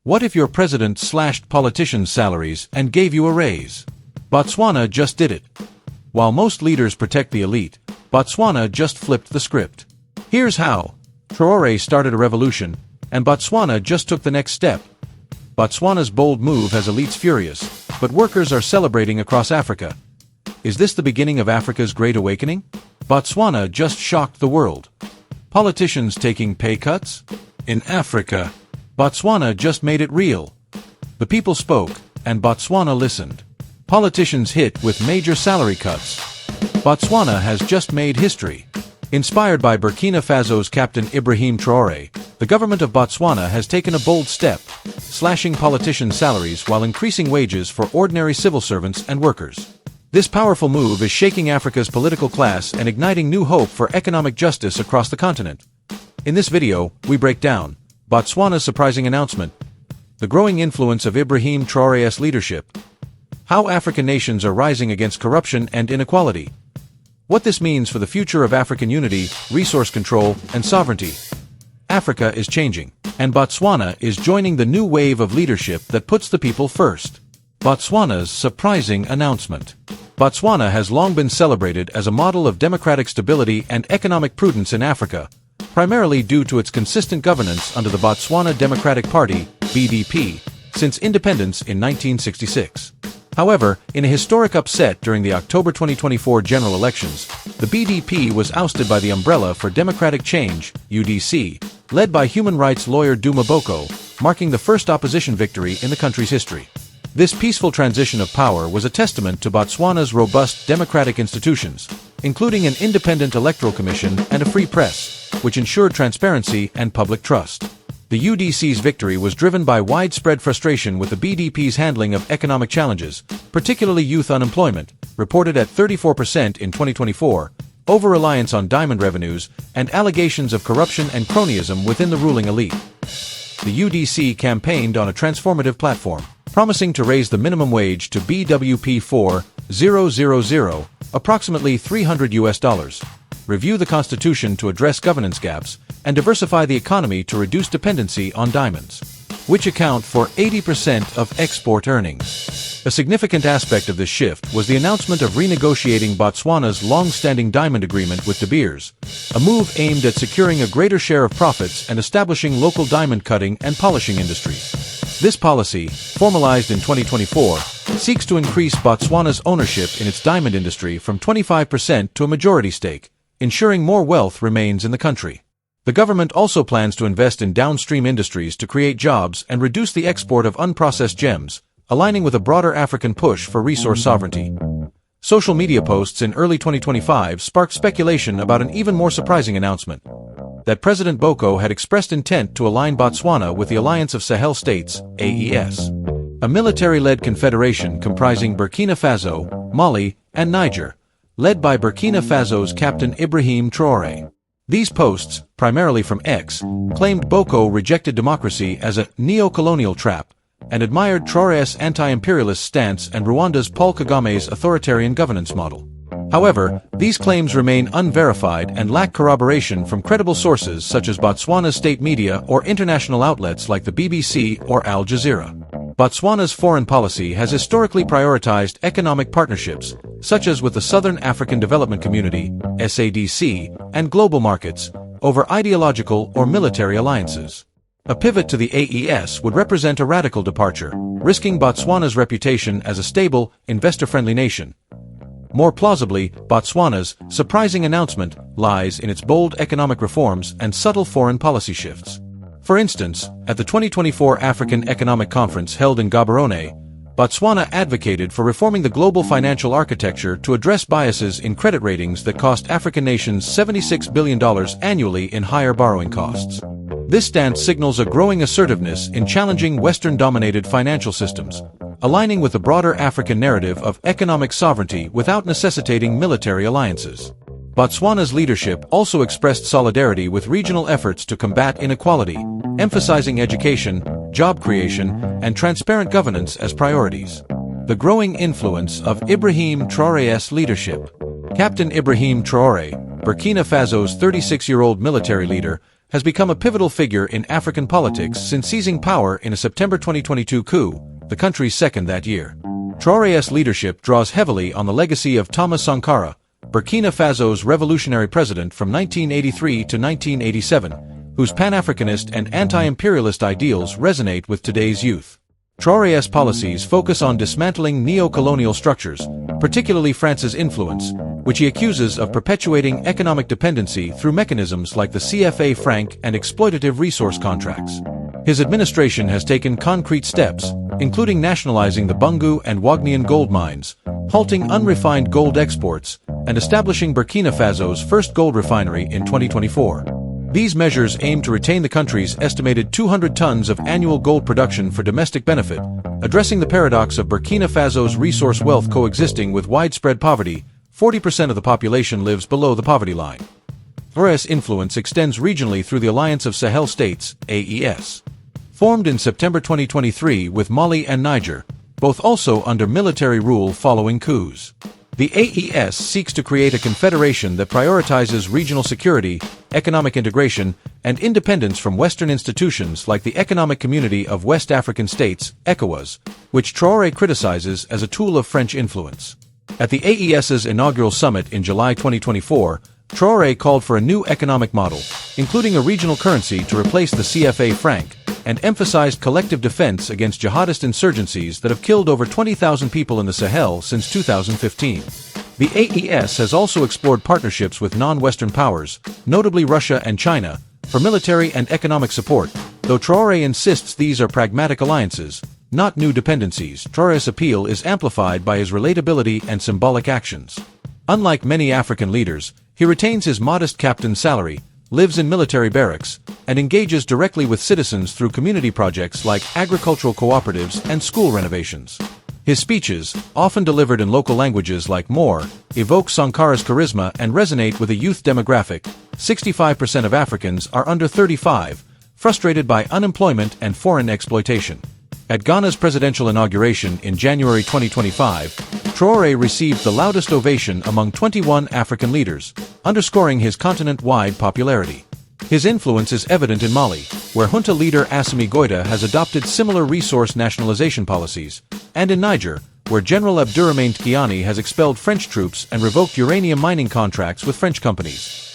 What if your president slashed politicians' salaries and gave you a raise? Botswana just did it. While most leaders protect the elite, Botswana just flipped the script. Here's how. Traore started a revolution, and Botswana just took the next step. Botswana's bold move has elites furious, but workers are celebrating across Africa. Is this the beginning of Africa's Great Awakening? Botswana just shocked the world. Politicians taking pay cuts? In Africa, Botswana just made it real. The people spoke, and Botswana listened. Politicians hit with major salary cuts. Botswana has just made history. Inspired by Burkina Faso's Captain Ibrahim Traoré, the government of Botswana has taken a bold step, slashing politicians' salaries while increasing wages for ordinary civil servants and workers. This powerful move is shaking Africa's political class and igniting new hope for economic justice across the continent. In this video, we break down Botswana's surprising announcement, the growing influence of Ibrahim Traoré's leadership, how African nations are rising against corruption and inequality, what this means for the future of African unity, resource control, and sovereignty. Africa is changing, and Botswana is joining the new wave of leadership that puts the people first. Botswana's surprising announcement. Botswana has long been celebrated as a model of democratic stability and economic prudence in Africa, primarily due to its consistent governance under the Botswana Democratic Party, BDP, since independence in 1966. However, in a historic upset during the October 2024 general elections, the BDP was ousted by the Umbrella for Democratic Change, UDC, led by human rights lawyer Duma Boko, marking the first opposition victory in the country's history. This peaceful transition of power was a testament to Botswana's robust democratic institutions, including an independent electoral commission and a free press, which ensured transparency and public trust. The UDC's victory was driven by widespread frustration with the BDP's handling of economic challenges, particularly youth unemployment, reported at 34% in 2024, over-reliance on diamond revenues, and allegations of corruption and cronyism within the ruling elite. The UDC campaigned on a transformative platform, promising to raise the minimum wage to BWP 4,000, approximately $300, review the constitution to address governance gaps, and diversify the economy to reduce dependency on diamonds, which account for 80% of export earnings. A significant aspect of this shift was the announcement of renegotiating Botswana's long-standing diamond agreement with De Beers, a move aimed at securing a greater share of profits and establishing local diamond cutting and polishing industries. This policy, formalized in 2024, seeks to increase Botswana's ownership in its diamond industry from 25% to a majority stake, ensuring more wealth remains in the country. The government also plans to invest in downstream industries to create jobs and reduce the export of unprocessed gems, aligning with a broader African push for resource sovereignty. Social media posts in early 2025 sparked speculation about an even more surprising announcement: that President Boko had expressed intent to align Botswana with the Alliance of Sahel States, AES, a military-led confederation comprising Burkina Faso, Mali, and Niger, led by Burkina Faso's Captain Ibrahim Traoré. These posts, primarily from X, claimed Boko rejected democracy as a neo-colonial trap and admired Traoré's anti-imperialist stance and Rwanda's Paul Kagame's authoritarian governance model. However, these claims remain unverified and lack corroboration from credible sources such as Botswana's state media or international outlets like the BBC or Al Jazeera. Botswana's foreign policy has historically prioritized economic partnerships, such as with the Southern African Development Community, SADC, and global markets, over ideological or military alliances. A pivot to the AES would represent a radical departure, risking Botswana's reputation as a stable, investor-friendly nation. More plausibly, Botswana's surprising announcement lies in its bold economic reforms and subtle foreign policy shifts. For instance, at the 2024 African Economic Conference held in Gaborone, Botswana advocated for reforming the global financial architecture to address biases in credit ratings that cost African nations $76 billion annually in higher borrowing costs. This stance signals a growing assertiveness in challenging Western-dominated financial systems, aligning with the broader African narrative of economic sovereignty without necessitating military alliances. Botswana's leadership also expressed solidarity with regional efforts to combat inequality, emphasizing education, job creation, and transparent governance as priorities. The growing influence of Ibrahim Traoré's leadership. Captain Ibrahim Traoré, Burkina Faso's 36-year-old military leader, has become a pivotal figure in African politics since seizing power in a September 2022 coup, the country's second that year. Traoré's leadership draws heavily on the legacy of Thomas Sankara, Burkina Faso's revolutionary president from 1983 to 1987, whose Pan-Africanist and anti-imperialist ideals resonate with today's youth. Traoré's policies focus on dismantling neo-colonial structures, particularly France's influence, which he accuses of perpetuating economic dependency through mechanisms like the CFA franc and exploitative resource contracts. His administration has taken concrete steps, including nationalizing the Bungu and Wagnian gold mines, halting unrefined gold exports, and establishing Burkina Faso's first gold refinery in 2024. These measures aim to retain the country's estimated 200 tons of annual gold production for domestic benefit, addressing the paradox of Burkina Faso's resource wealth coexisting with widespread poverty. 40% of the population lives below the poverty line. Traoré's influence extends regionally through the Alliance of Sahel States, AES. Formed in September 2023 with Mali and Niger, both also under military rule following coups. The AES seeks to create a confederation that prioritizes regional security, economic integration, and independence from Western institutions like the Economic Community of West African States, ECOWAS, which Traoré criticizes as a tool of French influence. At the AES's inaugural summit in July 2024, Traoré called for a new economic model, including a regional currency to replace the CFA franc, and emphasized collective defense against jihadist insurgencies that have killed over 20,000 people in the Sahel since 2015. The AES has also explored partnerships with non-Western powers, notably Russia and China, for military and economic support, though Traoré insists these are pragmatic alliances, not new dependencies. Traoré's appeal is amplified by his relatability and symbolic actions. Unlike many African leaders, he retains his modest captain's salary, lives in military barracks, and engages directly with citizens through community projects like agricultural cooperatives and school renovations. His speeches, often delivered in local languages like Moor, evoke Sankara's charisma and resonate with a youth demographic. 65% of Africans are under 35, frustrated by unemployment and foreign exploitation. At Ghana's presidential inauguration in January 2025, Traoré received the loudest ovation among 21 African leaders, underscoring his continent-wide popularity. His influence is evident in Mali, where junta leader Assimi Goïta has adopted similar resource nationalization policies, and in Niger, where General Abdourahmane Tiani has expelled French troops and revoked uranium mining contracts with French companies.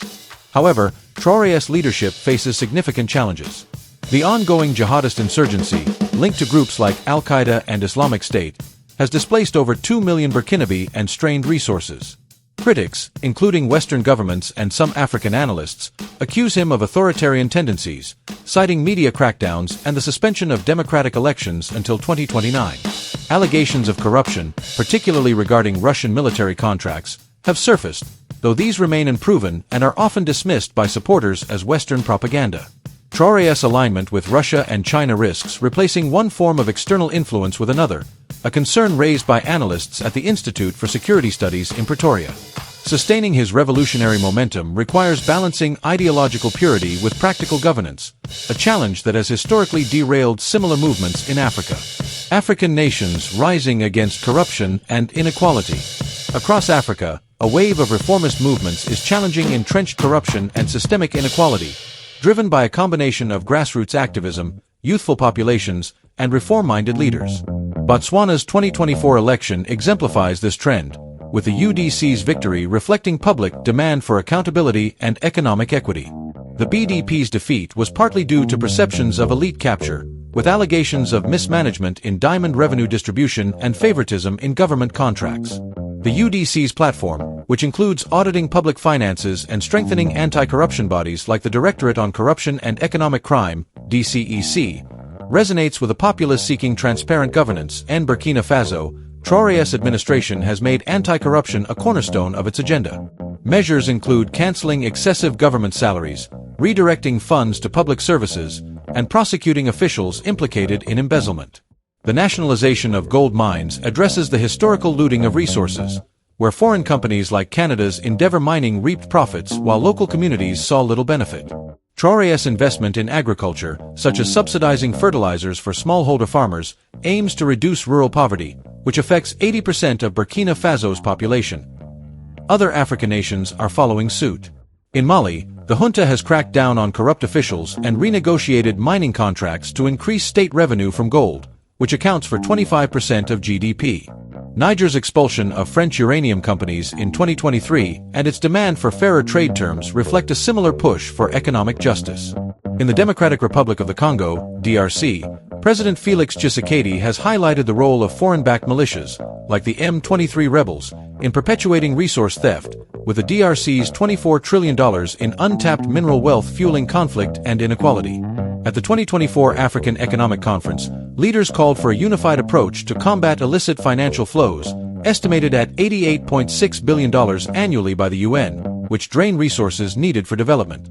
However, Traoré's leadership faces significant challenges. The ongoing jihadist insurgency, linked to groups like Al-Qaeda and Islamic State, has displaced over 2 million Burkinabe and strained resources. Critics, including Western governments and some African analysts, accuse him of authoritarian tendencies, citing media crackdowns and the suspension of democratic elections until 2029. Allegations of corruption, particularly regarding Russian military contracts, have surfaced, though these remain unproven and are often dismissed by supporters as Western propaganda. Traoré's alignment with Russia and China risks replacing one form of external influence with another, a concern raised by analysts at the Institute for Security Studies in Pretoria. Sustaining his revolutionary momentum requires balancing ideological purity with practical governance, a challenge that has historically derailed similar movements in Africa. African nations rising against corruption and inequality. Across Africa, a wave of reformist movements is challenging entrenched corruption and systemic inequality, driven by a combination of grassroots activism, youthful populations, and reform-minded leaders. Botswana's 2024 election exemplifies this trend, with the UDC's victory reflecting public demand for accountability and economic equity. The BDP's defeat was partly due to perceptions of elite capture, with allegations of mismanagement in diamond revenue distribution and favoritism in government contracts. The UDC's platform, which includes auditing public finances and strengthening anti-corruption bodies like the Directorate on Corruption and Economic Crime, DCEC, resonates with a populace seeking transparent governance. In Burkina Faso, Traoré's administration has made anti-corruption a cornerstone of its agenda. Measures include canceling excessive government salaries, redirecting funds to public services, and prosecuting officials implicated in embezzlement. The nationalization of gold mines addresses the historical looting of resources, where foreign companies like Canada's Endeavour Mining reaped profits while local communities saw little benefit. Traoré's investment in agriculture, such as subsidizing fertilizers for smallholder farmers, aims to reduce rural poverty, which affects 80% of Burkina Faso's population. Other African nations are following suit. In Mali, The junta has cracked down on corrupt officials and renegotiated mining contracts to increase state revenue from gold, which accounts for 25% of GDP. Niger's expulsion of French uranium companies in 2023 and its demand for fairer trade terms reflect a similar push for economic justice. In the Democratic Republic of the Congo, DRC, President Félix Tshisekedi has highlighted the role of foreign-backed militias, like the M23 rebels, in perpetuating resource theft, with the DRC's $24 trillion in untapped mineral wealth fueling conflict and inequality. At the 2024 African Economic Conference, leaders called for a unified approach to combat illicit financial flows, estimated at $88.6 billion annually by the UN, which drain resources needed for development.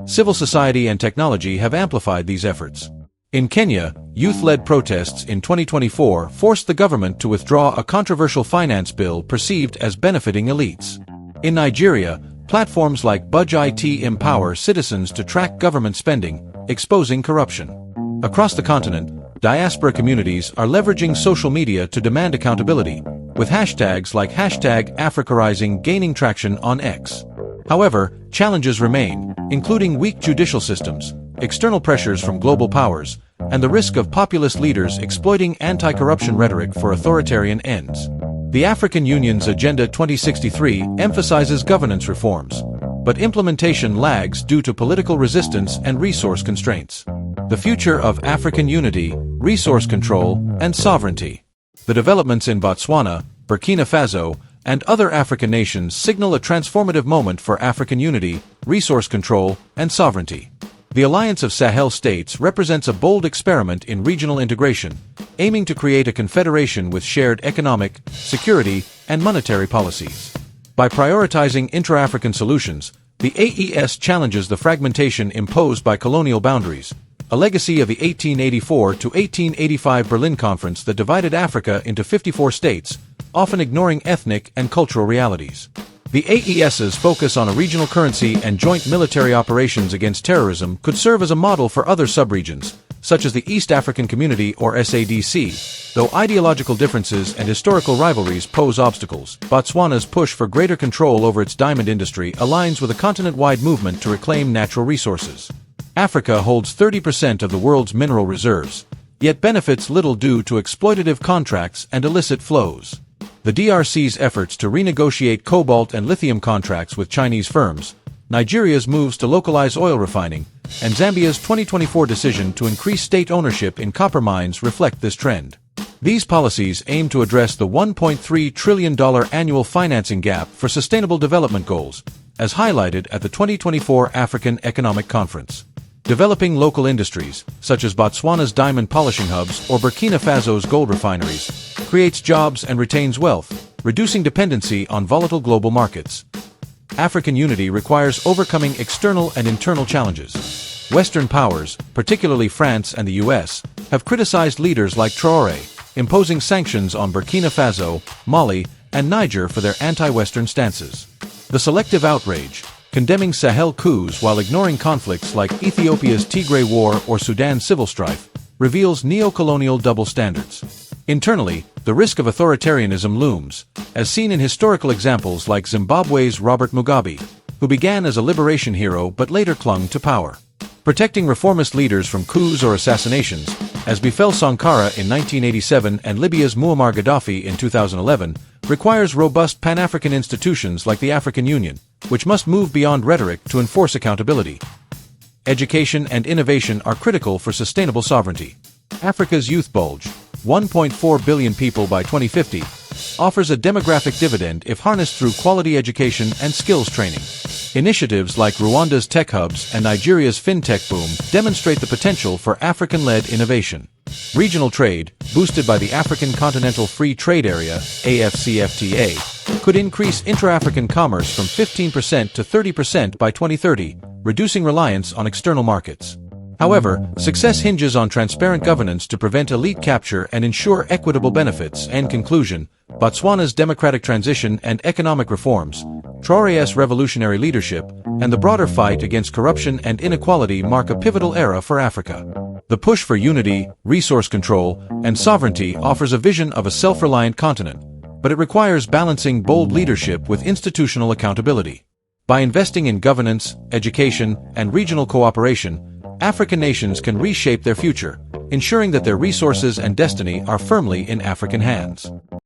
Civil society and technology have amplified these efforts. In Kenya, youth-led protests in 2024 forced the government to withdraw a controversial finance bill perceived as benefiting elites. In Nigeria, platforms like Budge IT empower citizens to track government spending, exposing corruption. Across the continent, diaspora communities are leveraging social media to demand accountability, with hashtags like #AfricaRising gaining traction on X. However, challenges remain, including weak judicial systems, external pressures from global powers, and the risk of populist leaders exploiting anti-corruption rhetoric for authoritarian ends. The African Union's Agenda 2063 emphasizes governance reforms, but implementation lags due to political resistance and resource constraints. The future of African unity, resource control, and sovereignty. The developments in Botswana, Burkina Faso, and other African nations signal a transformative moment for African unity, resource control, and sovereignty. The Alliance of Sahel States represents a bold experiment in regional integration, aiming to create a confederation with shared economic, security, and monetary policies. By prioritizing intra-African solutions, the AES challenges the fragmentation imposed by colonial boundaries, a legacy of the 1884 to 1885 Berlin Conference that divided Africa into 54 states, often ignoring ethnic and cultural realities. The AES's focus on a regional currency and joint military operations against terrorism could serve as a model for other subregions, such as the East African Community or SADC. Though ideological differences and historical rivalries pose obstacles, Botswana's push for greater control over its diamond industry aligns with a continent-wide movement to reclaim natural resources. Africa holds 30% of the world's mineral reserves, yet benefits little due to exploitative contracts and illicit flows. The DRC's efforts to renegotiate cobalt and lithium contracts with Chinese firms, Nigeria's moves to localize oil refining, and Zambia's 2024 decision to increase state ownership in copper mines reflect this trend. These policies aim to address the $1.3 trillion annual financing gap for sustainable development goals, as highlighted at the 2024 African Economic Conference. Developing local industries, such as Botswana's diamond polishing hubs or Burkina Faso's gold refineries, creates jobs and retains wealth, reducing dependency on volatile global markets. African unity requires overcoming external and internal challenges. Western powers, particularly France and the US, have criticized leaders like Traore, imposing sanctions on Burkina Faso, Mali, and Niger for their anti-Western stances. The selective outrage, condemning Sahel coups while ignoring conflicts like Ethiopia's Tigray War or Sudan's civil strife, reveals neo-colonial double standards. Internally, the risk of authoritarianism looms, as seen in historical examples like Zimbabwe's Robert Mugabe, who began as a liberation hero but later clung to power. Protecting reformist leaders from coups or assassinations, as befell Sankara in 1987 and Libya's Muammar Gaddafi in 2011, requires robust Pan-African institutions like the African Union, which must move beyond rhetoric to enforce accountability. Education and innovation are critical for sustainable sovereignty. Africa's youth bulge, 1.4 billion people by 2050, offers a demographic dividend if harnessed through quality education and skills training. Initiatives like Rwanda's tech hubs and Nigeria's fintech boom demonstrate the potential for African-led innovation. Regional trade, boosted by the African Continental Free Trade Area, AFCFTA, could increase intra-African commerce from 15% to 30% by 2030, reducing reliance on external markets. However, success hinges on transparent governance to prevent elite capture and ensure equitable benefits. In conclusion, Botswana's democratic transition and economic reforms, Traoré's revolutionary leadership, and the broader fight against corruption and inequality mark a pivotal era for Africa. The push for unity, resource control, and sovereignty offers a vision of a self-reliant continent, but it requires balancing bold leadership with institutional accountability. By investing in governance, education, and regional cooperation, African nations can reshape their future, ensuring that their resources and destiny are firmly in African hands.